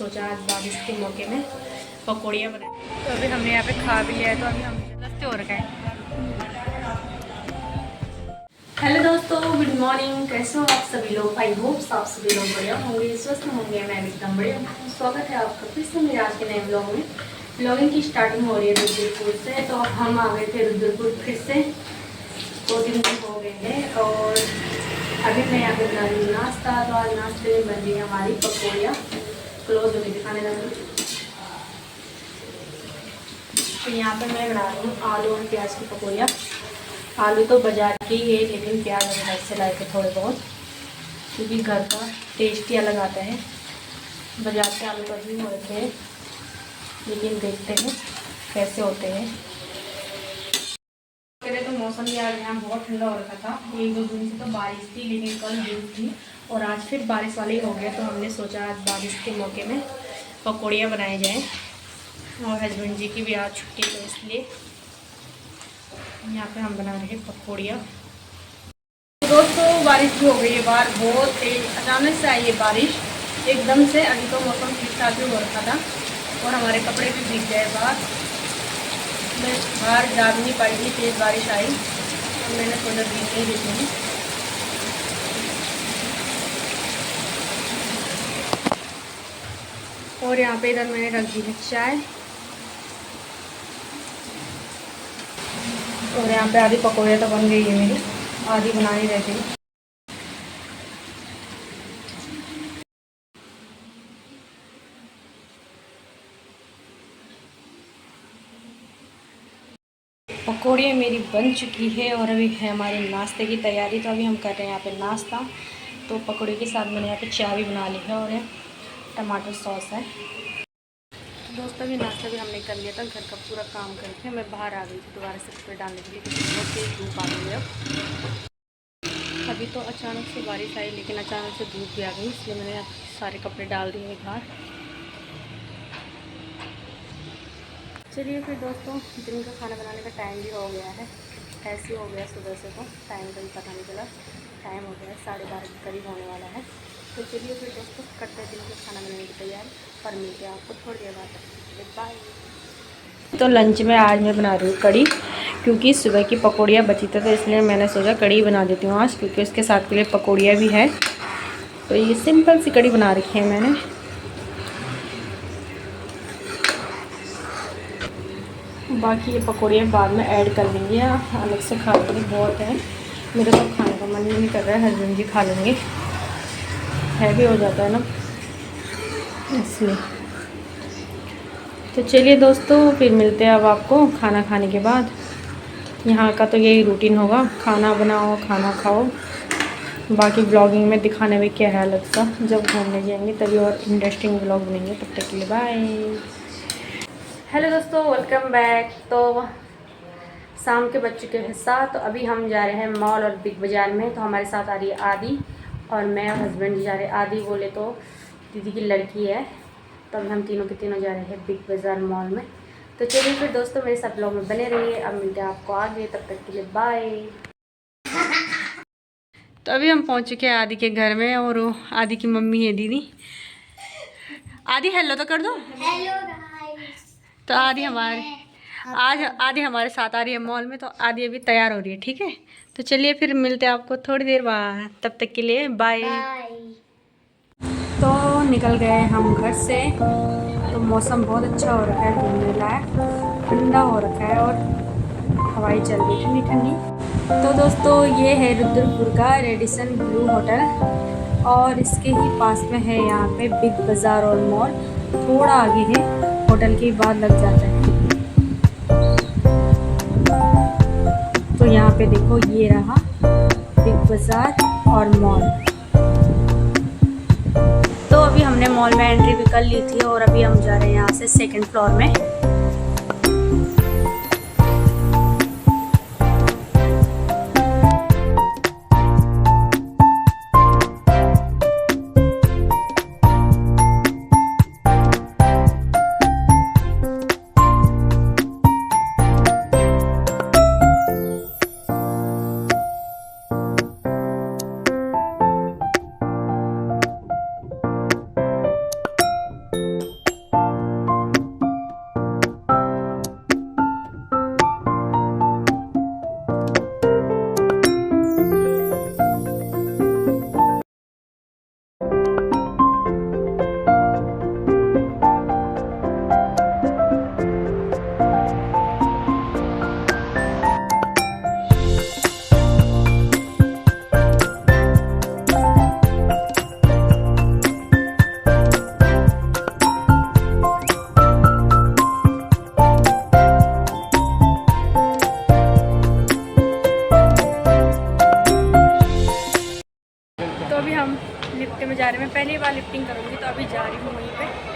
सोचा आज बारिश के मौके में पकौड़ियाँ बनाए। तो अभी हमने यहाँ पे खा भी लिया है, तो अभी हम लस्ते हो रखा है। हेलो दोस्तों, गुड मॉर्निंग। कैसे हो आप सभी लोग? आई होप आप सभी लोग बढ़िया होंगे, स्वस्थ होंगे। मैं एकदम बढ़िया हूँ। स्वागत है आपका फिर से मेरे आज के नए ब्लॉग में। ब्लॉगिंग की स्टार्टिंग हो रही है रुद्रपुर से। तो हम आ गए थे रुद्रपुर फिर से, 2 दिन हो गए हैं। और अभी मैं यहाँ पे बना रही हूँ नाश्ता। तो आज नाश्ते में बन रही है हमारी पकौड़ियाँ। क्लोज होकर दिखाने लगी। तो यहाँ पर मैं बना रही हूँ आलू और प्याज की पकौड़ियाँ। आलू तो बाजार के ही है, लेकिन प्याज हम घर से लाए थे थोड़े बहुत, क्योंकि घर का टेस्ट ही अलग आता है। बाजार के आलू तो अभी हो रखे हैं, लेकिन देखते हैं कैसे होते हैं। पहले तो मौसम भी आज यहाँ बहुत ठंडा हो रखा था। 1-2 दिन से तो बारिश थी, लेकिन कल धूप थी और आज फिर बारिश वाले ही हो गया। तो हमने सोचा आज बारिश के मौके में पकौड़ियाँ बनाई जाएँ। और हस्बैंड जी की भी आज छुट्टी है, इसलिए यहाँ पे हम बना रहे हैं पकौड़ियाँ। दोस्तों बारिश भी हो गई है बाहर, बहुत तेज अचानक से आई है बारिश एकदम से। अभी तो मौसम ठीक ठाक भी हो रखा था और हमारे कपड़े भी भीग गए बाहर। मैं बाहर जा भी नहीं पाई थी, तेज़ बारिश आई तो मैंने सोचा भीग नहीं देती हूँ। और यहाँ पे इधर मैंने रख दी है चाय। और यहाँ पे आधी पकौड़ियाँ तो बन गई है मेरी, आधी बनानी रहती है। पकौड़ियाँ मेरी बन चुकी है और अभी है हमारे नाश्ते की तैयारी। तो अभी हम कर रहे हैं यहाँ पे नाश्ता। तो पकौड़े के साथ मैंने यहाँ पे चाय भी बना ली है और टमाटर सॉस है। दोस्तों अभी नाश्ता भी हमने कर लिया था। घर का पूरा काम करके मैं बाहर आ गई थी दोबारा से कपड़े डालने के लिए, क्योंकि बहुत तेज़ धूप आ गई है। अभी तो अचानक से बारिश आई, लेकिन अचानक से धूप भी आ गई, इसलिए मैंने सारे कपड़े डाल दिए बाहर। चलिए फिर दोस्तों, दिन का खाना बनाने का टाइम भी हो गया है। ऐसे हो गया सुबह से, तो टाइम का भी पता नहीं चला। टाइम हो गया है 12:30 के करीब होने वाला है। तो चलिए फिर दोस्तों करते हैं दिन का खाना बनाने की तैयारी, पर मिलते हैं आपको थोड़ी देर बाद। बाय। तो लंच में आज मैं बना रही हूँ कढ़ी, क्योंकि सुबह की पकौड़ियाँ बची थी, तो इसलिए मैंने सोचा कढ़ी बना देती हूँ आज, क्योंकि उसके साथ के लिए पकौड़ियाँ भी है। तो ये सिंपल सी कढ़ी बना रखी है मैंने। बाकी ये पकौड़ियाँ बाद में ऐड कर लेंगे या अलग से खा लेंगे, बहुत है। मेरे तो खाने का मन ही नहीं कर रहा है, हस्बैंड जी खा लेंगे, हैवी हो जाता है ना, इसलिए। तो चलिए दोस्तों फिर मिलते हैं अब आपको खाना खाने के बाद। यहाँ का तो यही रूटीन होगा, खाना बनाओ खाना खाओ। बाकी ब्लॉगिंग में दिखाने में क्या है अलग सा, जब घूमने जाएंगे तभी और इंटरेस्टिंग ब्लॉग बनेंगे। तब तक के लिए बाय। हेलो दोस्तों, वेलकम बैक। तो शाम के बज चुके हैं 7। तो अभी हम जा रहे हैं मॉल और बिग बाज़ार में। तो हमारे साथ आ रही है आदि और मैं और हस्बैंड जा रहे हैं। आदि बोले तो दीदी की लड़की है। तो अभी हम तीनों के तीनों जा रहे हैं बिग बाज़ार मॉल में। तो चलिए फिर दोस्तों मेरे साथ ब्लॉग में बने रहिए। अब मिलते हैं आपको आगे, तब तक के लिए बाय। तो अभी हम पहुंच चुके हैं आदि के घर में, और वो आदि की मम्मी है दीदी। आदि हेलो तो कर दो। Hello guys. तो आदि हमारे साथ आ रही है मॉल में। तो आदि अभी तैयार हो रही है, ठीक है। तो चलिए फिर मिलते हैं आपको थोड़ी देर बाद, तब तक के लिए बाय। तो निकल गए हम घर से। तो मौसम बहुत अच्छा हो रखा है, घूमने लायक, ठंडा हो रखा है और हवाई चल रही ठंडी ठंडी। तो दोस्तों ये है रुद्रपुर का रेडिसन ब्लू होटल, और इसके ही पास में है यहाँ पे बिग बाज़ार और मॉल। थोड़ा आगे है, होटल के बाद लग जाता है। तो यहाँ पे देखो ये रहा बिग बाज़ार और मॉल। तो अभी हमने मॉल में एंट्री भी कर ली थी और अभी हम जा रहे हैं यहाँ से 2nd फ्लोर में। शूटिंग करूँगी, तो अभी जा रही हूँ वहीं पे।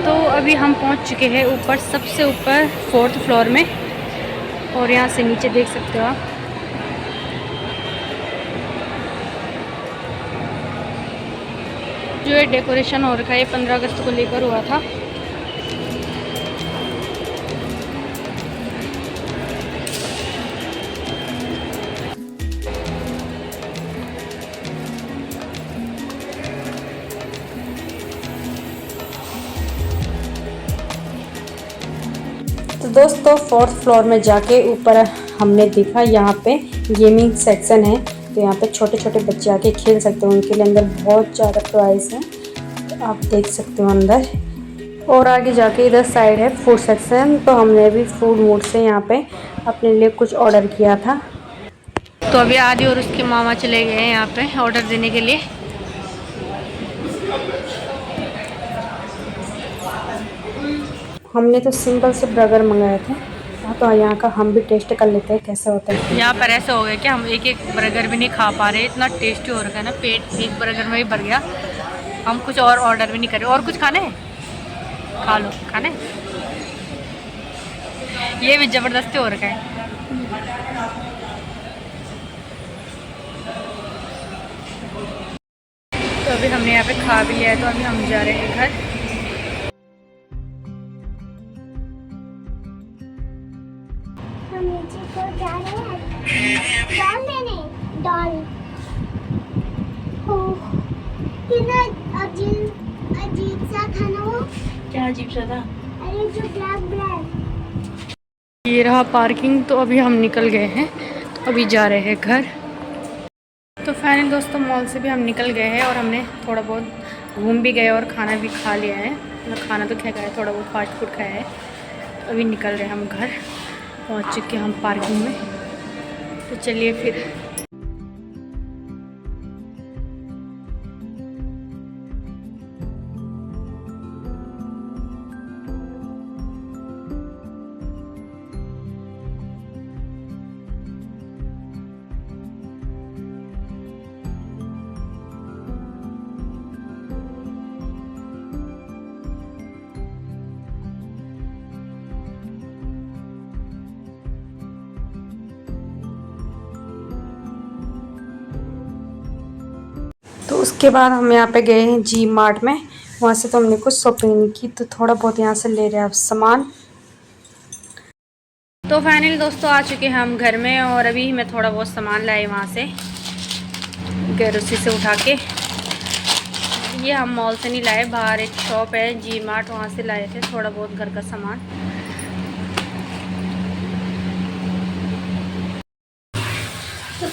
तो अभी हम पहुंच चुके हैं ऊपर, सबसे ऊपर 4th फ्लोर में, और यहाँ से नीचे देख सकते हो आप। जो ये डेकोरेशन हो रखा है, 15 अगस्त को लेकर हुआ था। तो दोस्तों 4th फ्लोर में जाके ऊपर हमने देखा, यहाँ पे गेमिंग सेक्शन है। तो यहाँ पे छोटे छोटे बच्चे आके खेल सकते हो, उनके लिए अंदर बहुत ज़्यादा टॉयज़ हैं, तो आप देख सकते हो अंदर। और आगे जाके इधर साइड है फूड सेक्शन। तो हमने भी फूड मूड से यहाँ पे अपने लिए कुछ ऑर्डर किया था। तो अभी आदि और उसके मामा चले गए हैं यहाँ पे ऑर्डर देने के लिए। हमने तो सिंपल से बर्गर मंगाए थे, तो यहाँ का हम भी टेस्ट कर लेते हैं कैसा होता है। यहाँ पर ऐसा हो गया कि हम एक एक बर्गर भी नहीं खा पा रहे, इतना टेस्टी हो रखा है ना, पेट एक बर्गर में ही भर गया। हम कुछ और ऑर्डर भी नहीं करें। और कुछ खाने खा लो, खाने ये भी ज़बरदस्ती हो रखा है। तो अभी हमने यहाँ पे खा भी लिया है, तो अभी हम जा रहे हैं घर। हम नीचे को जा रहे हैं डॉल लेने। डॉल कितना अजीब सा था ना वो। क्या अजीब सा था? अरे जो ब्लैक ब्लैक। ये रहा पार्किंग। तो अभी हम निकल गए हैं, तो अभी जा रहे हैं घर। तो फाइनली दोस्तों मॉल से भी हम निकल गए हैं, और हमने थोड़ा बहुत घूम भी गए और खाना भी खा लिया है। मतलब खाना तो क्या खाया, थोड़ा बहुत फास्ट फूड खाया है। तो अभी निकल रहे हैं हम घर, पहुंच चुके हम पार्किंग में। तो चलिए फिर। तो उसके बाद हम यहाँ पे गए हैं जी मार्ट में। वहाँ से तो हमने कुछ शॉपिंग की, तो थोड़ा बहुत यहाँ से ले रहे हैं अब सामान। तो फाइनली दोस्तों आ चुके हैं हम घर में, और अभी मैं थोड़ा बहुत सामान लाई वहाँ से ग्रोसरी से उठा के। ये हम मॉल से नहीं लाए, बाहर एक शॉप है जी मार्ट, वहाँ से लाए थे थोड़ा बहुत घर का सामान।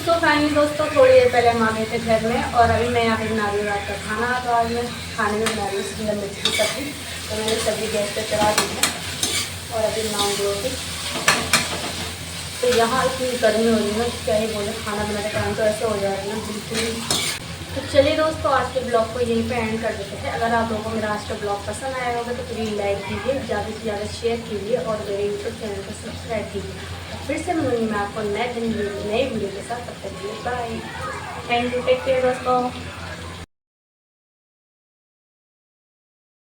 तो फाइनली दोस्तों थोड़ी देर पहले हम आ गए थे घर में, और अभी मैं यहाँ पे बना रही हूँ रात का खाना। तो आज मैं खाने में बना रही हूँ शिमला मिर्च की सब्ज़ी। तो मैंने सब्ज़ी गैस पे चढ़ा दी है, और अभी बनाऊँगी रोटी। तो यहाँ इतनी गर्मी हो रही है ना, क्या ही बोले, खाना बनाते टाइम तो ऐसे हो जा रहा है ना बिल्कुल। तो चलिए दोस्तों आज के ब्लॉग को यहीं पे एंड कर देते हैं। अगर आप लोगों को मेरा आज का ब्लॉग पसंद आया होगा तो प्लीज़ लाइक कीजिए, ज़्यादा से ज़्यादा शेयर कीजिए, और मेरे यूट्यूब चैनल को सब्सक्राइब कीजिए। फिर से मिलूंगी मैं आपको नए वीडियो के साथ। तब तक के लिए bye, thank you, take care दोस्तों।